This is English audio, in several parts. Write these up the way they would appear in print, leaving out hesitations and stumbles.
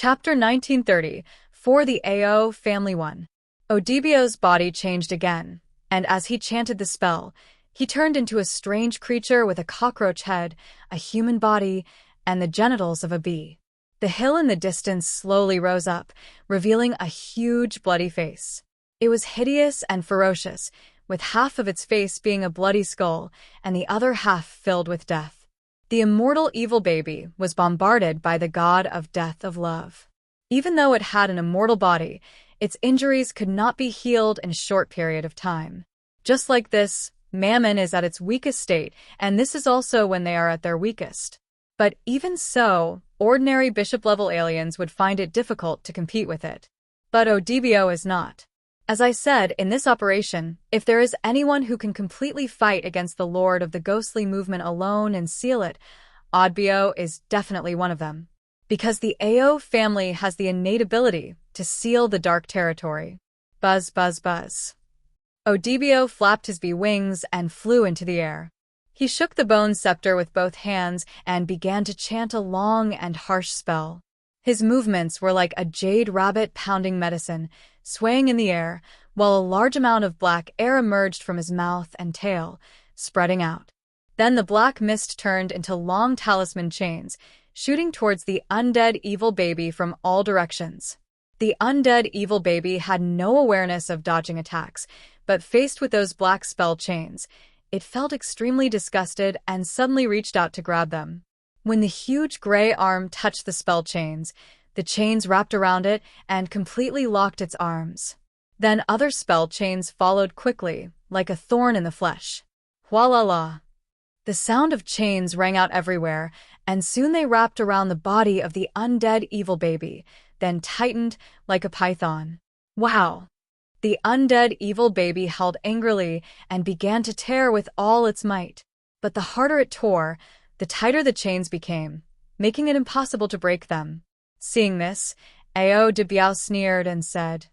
Chapter 1930, For the Ao Family 1. Odibio's body changed again, and as he chanted the spell, he turned into a strange creature with a cockroach head, a human body, and the genitals of a bee. The hill in the distance slowly rose up, revealing a huge bloody face. It was hideous and ferocious, with half of its face being a bloody skull and the other half filled with death. The immortal evil baby was bombarded by the god of death of love. Even though it had an immortal body, its injuries could not be healed in a short period of time. Just like this, Mammon is at its weakest state, and this is also when they are at their weakest. But even so, ordinary bishop-level aliens would find it difficult to compete with it. But Odibio is not. As I said, in this operation, if there is anyone who can completely fight against the Lord of the Ghostly Movement alone and seal it, Odibio is definitely one of them. Because the Ao family has the innate ability to seal the dark territory. Buzz, buzz, buzz. Odibio flapped his bee wings and flew into the air. He shook the bone scepter with both hands and began to chant a long and harsh spell. His movements were like a jade rabbit pounding medicine, swaying in the air, while a large amount of black air emerged from his mouth and tail, spreading out. Then the black mist turned into long talisman chains, shooting towards the undead evil baby from all directions. The undead evil baby had no awareness of dodging attacks, but faced with those black spell chains, it felt extremely disgusted and suddenly reached out to grab them. When the huge gray arm touched the spell chains, the chains wrapped around it and completely locked its arms. Then other spell chains followed quickly, like a thorn in the flesh. Wah-la-la. The sound of chains rang out everywhere, and soon they wrapped around the body of the undead evil baby, then tightened like a python. Wow! The undead evil baby held angrily and began to tear with all its might. But the harder it tore, the tighter the chains became, making it impossible to break them. Seeing this, Ao de Biao sneered and said,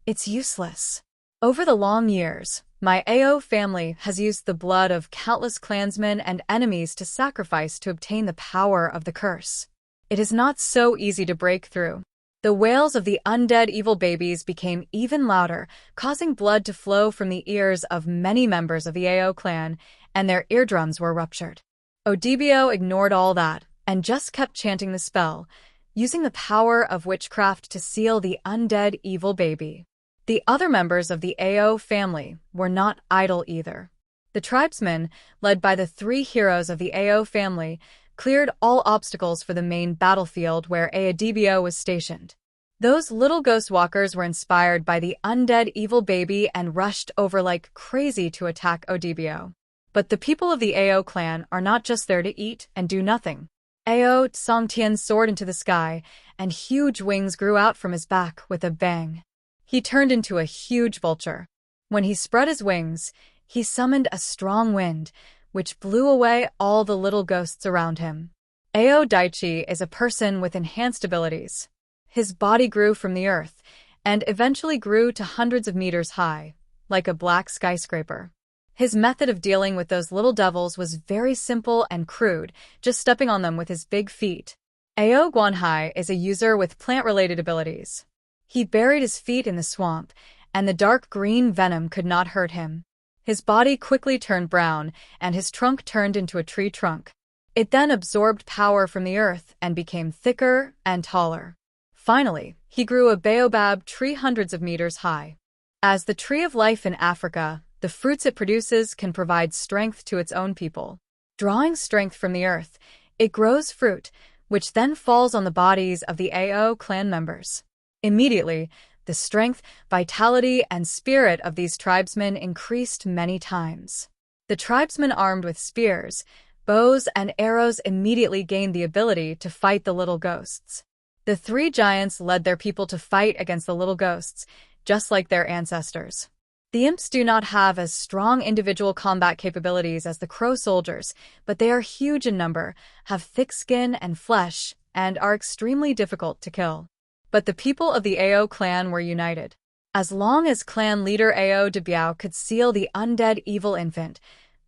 "It's useless. Over the long years, my Ao family has used the blood of countless clansmen and enemies to sacrifice to obtain the power of the curse. It is not so easy to break through." The wails of the undead evil babies became even louder, causing blood to flow from the ears of many members of the Ao clan, and their eardrums were ruptured. Odibio ignored all that and just kept chanting the spell, using the power of witchcraft to seal the undead evil baby. The other members of the Ao family were not idle either. The tribesmen, led by the three heroes of the Ao family, cleared all obstacles for the main battlefield where Odibio was stationed. Those little ghost walkers were inspired by the undead evil baby and rushed over like crazy to attack Odibio. But the people of the Ao clan are not just there to eat and do nothing. Ao Songtian soared into the sky, and huge wings grew out from his back with a bang. He turned into a huge vulture. When he spread his wings, he summoned a strong wind, which blew away all the little ghosts around him. Ao Daichi is a person with enhanced abilities. His body grew from the earth, and eventually grew to hundreds of meters high, like a black skyscraper. His method of dealing with those little devils was very simple and crude, just stepping on them with his big feet. Ao Guanhai is a user with plant-related abilities. He buried his feet in the swamp, and the dark green venom could not hurt him. His body quickly turned brown, and his trunk turned into a tree trunk. It then absorbed power from the earth and became thicker and taller. Finally, he grew a baobab tree hundreds of meters high. As the tree of life in Africa, the fruits it produces can provide strength to its own people. Drawing strength from the earth, it grows fruit, which then falls on the bodies of the Ao clan members. Immediately, the strength, vitality, and spirit of these tribesmen increased many times. The tribesmen armed with spears, bows, and arrows immediately gained the ability to fight the little ghosts. The three giants led their people to fight against the little ghosts, just like their ancestors. The imps do not have as strong individual combat capabilities as the crow soldiers, but they are huge in number, have thick skin and flesh, and are extremely difficult to kill. But the people of the Ao clan were united. As long as clan leader Ao de Biao could seal the undead evil infant,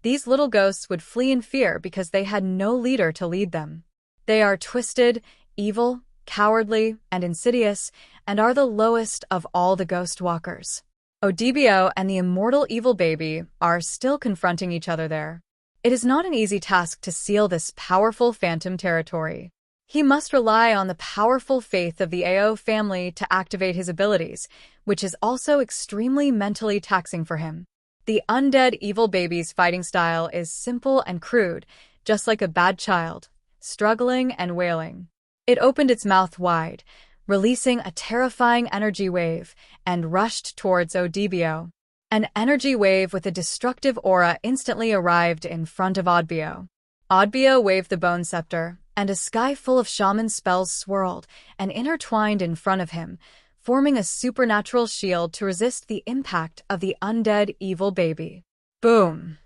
these little ghosts would flee in fear because they had no leader to lead them. They are twisted, evil, cowardly, and insidious, and are the lowest of all the ghost walkers. Odio and the immortal evil baby are still confronting each other there. It is not an easy task to seal this powerful phantom territory. He must rely on the powerful faith of the AO family to activate his abilities, which is also extremely mentally taxing for him. The undead evil baby's fighting style is simple and crude, just like a bad child, struggling and wailing. It opened its mouth wide, releasing a terrifying energy wave, and rushed towards Odio. An energy wave with a destructive aura instantly arrived in front of Odio. Odio waved the bone scepter, and a sky full of shaman spells swirled and intertwined in front of him, forming a supernatural shield to resist the impact of the undead evil baby. Boom!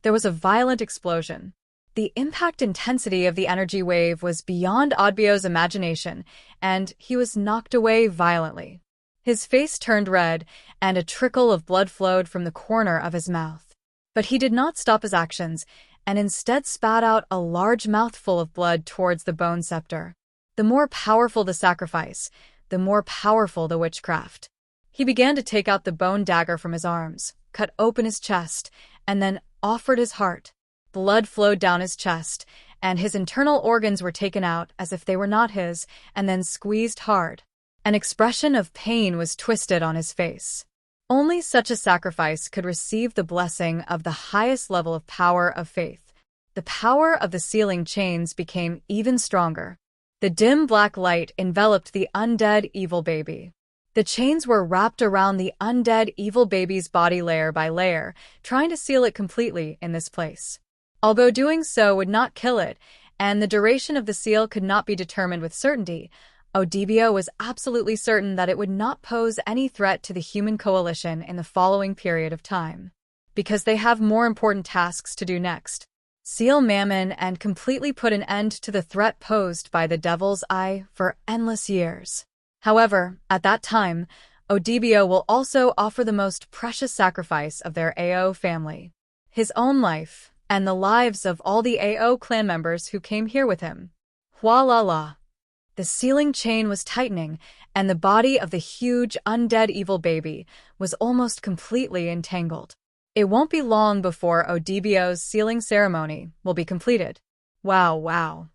There was a violent explosion. The impact intensity of the energy wave was beyond Odio's imagination, and he was knocked away violently. His face turned red, and a trickle of blood flowed from the corner of his mouth. But he did not stop his actions, and instead spat out a large mouthful of blood towards the bone scepter. The more powerful the sacrifice, the more powerful the witchcraft. He began to take out the bone dagger from his arms, cut open his chest, and then offered his heart. Blood flowed down his chest, and his internal organs were taken out as if they were not his, and then squeezed hard. An expression of pain was twisted on his face. Only such a sacrifice could receive the blessing of the highest level of power of faith. The power of the sealing chains became even stronger. The dim black light enveloped the undead evil baby. The chains were wrapped around the undead evil baby's body layer by layer, trying to seal it completely in this place. Although doing so would not kill it, and the duration of the seal could not be determined with certainty, Odio was absolutely certain that it would not pose any threat to the human coalition in the following period of time. Because they have more important tasks to do next. Seal Mammon and completely put an end to the threat posed by the Devil's Eye for endless years. However, at that time, Odio will also offer the most precious sacrifice of their AO family. His own life, and the lives of all the AO clan members who came here with him. Hua la la. The sealing chain was tightening, and the body of the huge undead evil baby was almost completely entangled. It won't be long before Odibio's sealing ceremony will be completed. Wow, wow.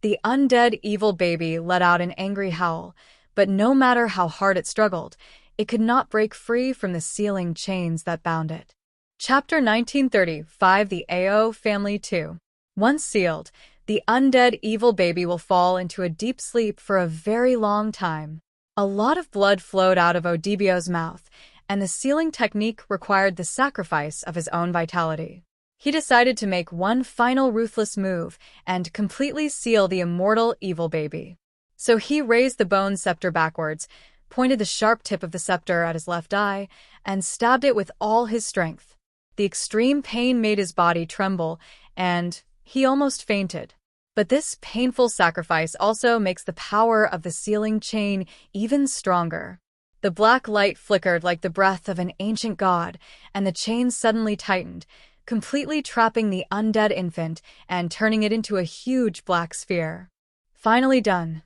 The undead evil baby let out an angry howl, but no matter how hard it struggled, it could not break free from the sealing chains that bound it. Chapter 1935 The AO Family 2. Once sealed, the undead evil baby will fall into a deep sleep for a very long time. A lot of blood flowed out of Odibio's mouth, and the sealing technique required the sacrifice of his own vitality. He decided to make one final ruthless move and completely seal the immortal evil baby. So he raised the bone scepter backwards, pointed the sharp tip of the scepter at his left eye, and stabbed it with all his strength. The extreme pain made his body tremble, and he almost fainted. But this painful sacrifice also makes the power of the sealing chain even stronger. The black light flickered like the breath of an ancient god, and the chain suddenly tightened, completely trapping the undead infant and turning it into a huge black sphere. Finally done.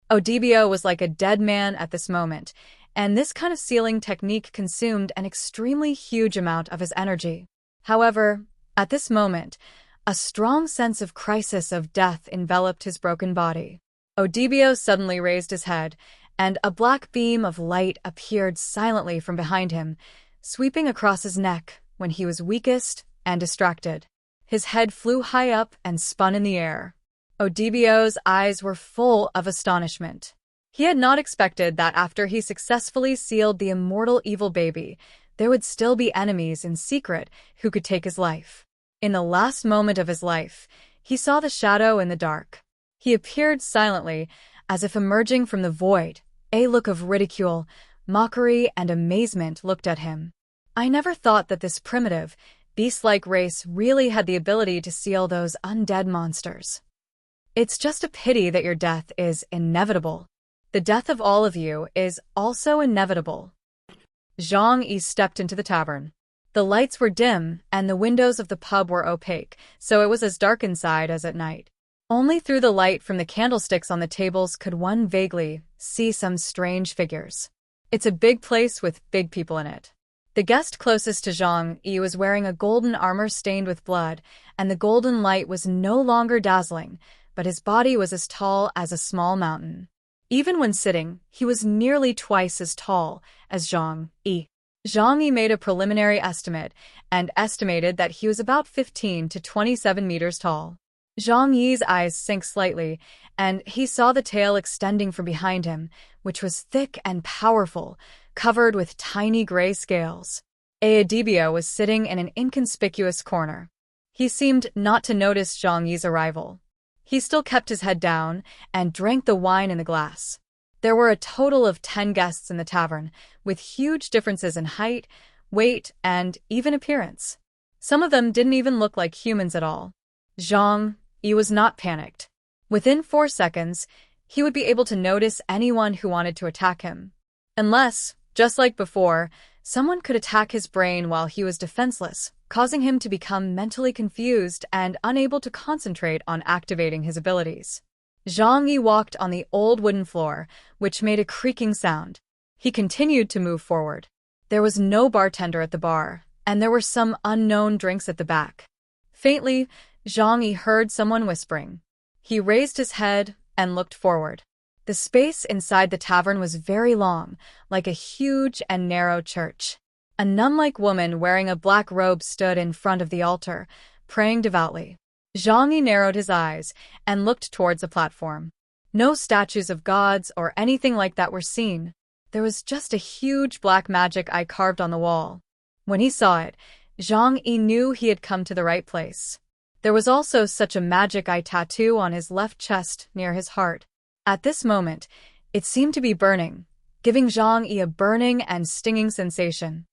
Odio was like a dead man at this moment, and this kind of sealing technique consumed an extremely huge amount of his energy. However, at this moment, a strong sense of crisis of death enveloped his broken body. Odio suddenly raised his head, and a black beam of light appeared silently from behind him, sweeping across his neck when he was weakest and distracted. His head flew high up and spun in the air. Odibio's eyes were full of astonishment. He had not expected that after he successfully sealed the immortal evil baby, there would still be enemies in secret who could take his life. In the last moment of his life, he saw the shadow in the dark. He appeared silently, as if emerging from the void. A look of ridicule, mockery, and amazement looked at him. I never thought that this primitive, beast-like race really had the ability to seal those undead monsters. It's just a pity that your death is inevitable. The death of all of you is also inevitable. Jeang E stepped into the tavern. The lights were dim, and the windows of the pub were opaque, so it was as dark inside as at night. Only through the light from the candlesticks on the tables could one vaguely see some strange figures. It's a big place with big people in it. The guest closest to Jeang E was wearing a golden armor stained with blood, and the golden light was no longer dazzling, but his body was as tall as a small mountain. Even when sitting, he was nearly twice as tall as Jeang E. Jeang E made a preliminary estimate and estimated that he was about 15 to 27 meters tall. Jeang Yi's eyes sank slightly, and he saw the tail extending from behind him, which was thick and powerful, covered with tiny gray scales. Odio was sitting in an inconspicuous corner. He seemed not to notice Jeang Yi's arrival. He still kept his head down and drank the wine in the glass. There were a total of 10 guests in the tavern, with huge differences in height, weight, and even appearance. Some of them didn't even look like humans at all. Jeang E was not panicked. Within 4 seconds, he would be able to notice anyone who wanted to attack him. Unless, just like before, someone could attack his brain while he was defenseless, causing him to become mentally confused and unable to concentrate on activating his abilities. Jeang E walked on the old wooden floor, which made a creaking sound. He continued to move forward. There was no bartender at the bar, and there were some unknown drinks at the back. Faintly, Jeang E heard someone whispering. He raised his head and looked forward. The space inside the tavern was very long, like a huge and narrow church. A nun-like woman wearing a black robe stood in front of the altar, praying devoutly. Jeang E narrowed his eyes and looked towards the platform. No statues of gods or anything like that were seen. There was just a huge black magic eye carved on the wall. When he saw it, Jeang E knew he had come to the right place. There was also such a magic eye tattoo on his left chest near his heart. At this moment, it seemed to be burning, giving Jeang E a burning and stinging sensation.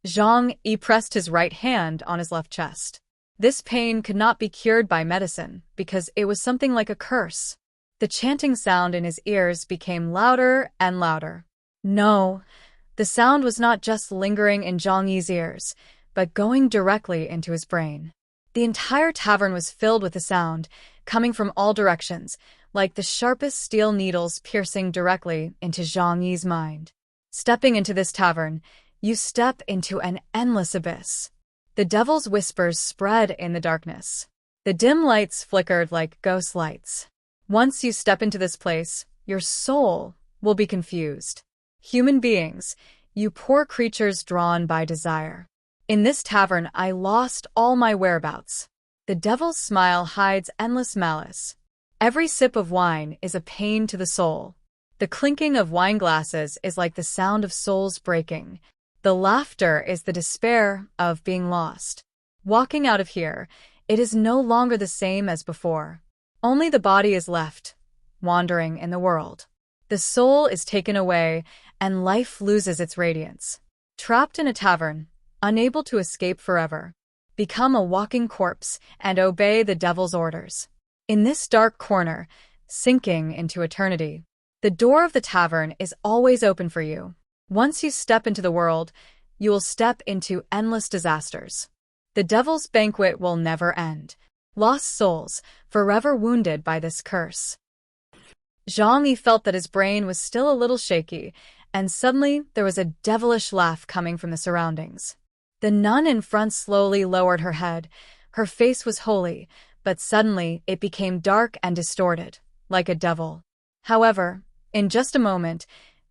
Jeang E pressed his right hand on his left chest. This pain could not be cured by medicine because it was something like a curse. The chanting sound in his ears became louder and louder. No, the sound was not just lingering in Jeang Yi's ears, but going directly into his brain. The entire tavern was filled with the sound, coming from all directions, like the sharpest steel needles piercing directly into Jeang Yi's mind. Stepping into this tavern, you step into an endless abyss. The devil's whispers spread in the darkness. The dim lights flickered like ghost lights. Once you step into this place, your soul will be confused. Human beings, you poor creatures drawn by desire. In this tavern, I lost all my whereabouts. The devil's smile hides endless malice. Every sip of wine is a pain to the soul. The clinking of wine glasses is like the sound of souls breaking. The laughter is the despair of being lost. Walking out of here, it is no longer the same as before. Only the body is left, wandering in the world. The soul is taken away, and life loses its radiance. Trapped in a tavern, unable to escape forever. Become a walking corpse and obey the devil's orders. In this dark corner, sinking into eternity, the door of the tavern is always open for you. Once you step into the world, you will step into endless disasters. The devil's banquet will never end. Lost souls, forever wounded by this curse. Jeang E felt that his brain was still a little shaky, and suddenly there was a devilish laugh coming from the surroundings. The nun in front slowly lowered her head. Her face was holy, but suddenly it became dark and distorted, like a devil. However, in just a moment,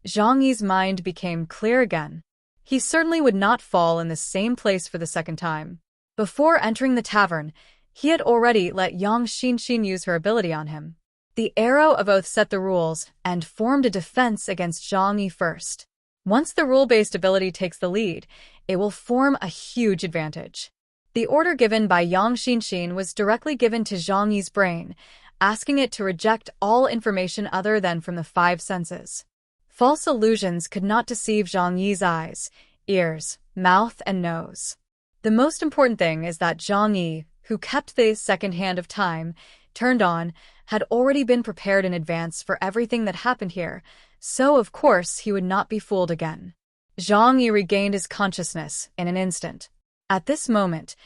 Jeang Yi's mind became clear again. He certainly would not fall in the same place for the second time. Before entering the tavern, he had already let Yang Xinxin use her ability on him. The Arrow of Oath set the rules and formed a defense against Jeang E first. Once the rule-based ability takes the lead, it will form a huge advantage. The order given by Yang Xinxin was directly given to Jeang Yi's brain, asking it to reject all information other than from the 5 senses. False illusions could not deceive Jeang Yi's eyes, ears, mouth, and nose. The most important thing is that Jeang E, who kept the second hand of time turned on, had already been prepared in advance for everything that happened here, so of course he would not be fooled again. Jeang E regained his consciousness in an instant. At this moment,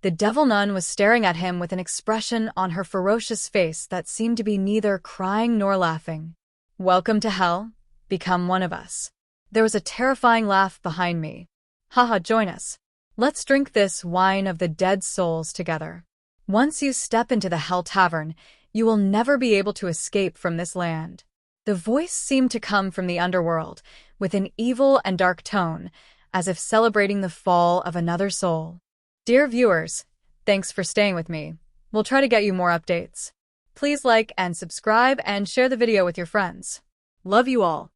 The devil nun was staring at him with an expression on her ferocious face that seemed to be neither crying nor laughing. "Welcome to hell. Become one of us." There was a terrifying laugh behind me. "Haha, join us. Let's drink this wine of the dead souls together. Once you step into the Hell Tavern, you will never be able to escape from this land." The voice seemed to come from the underworld, with an evil and dark tone, as if celebrating the fall of another soul. Dear viewers, thanks for staying with me. We'll try to get you more updates. Please like and subscribe and share the video with your friends. Love you all.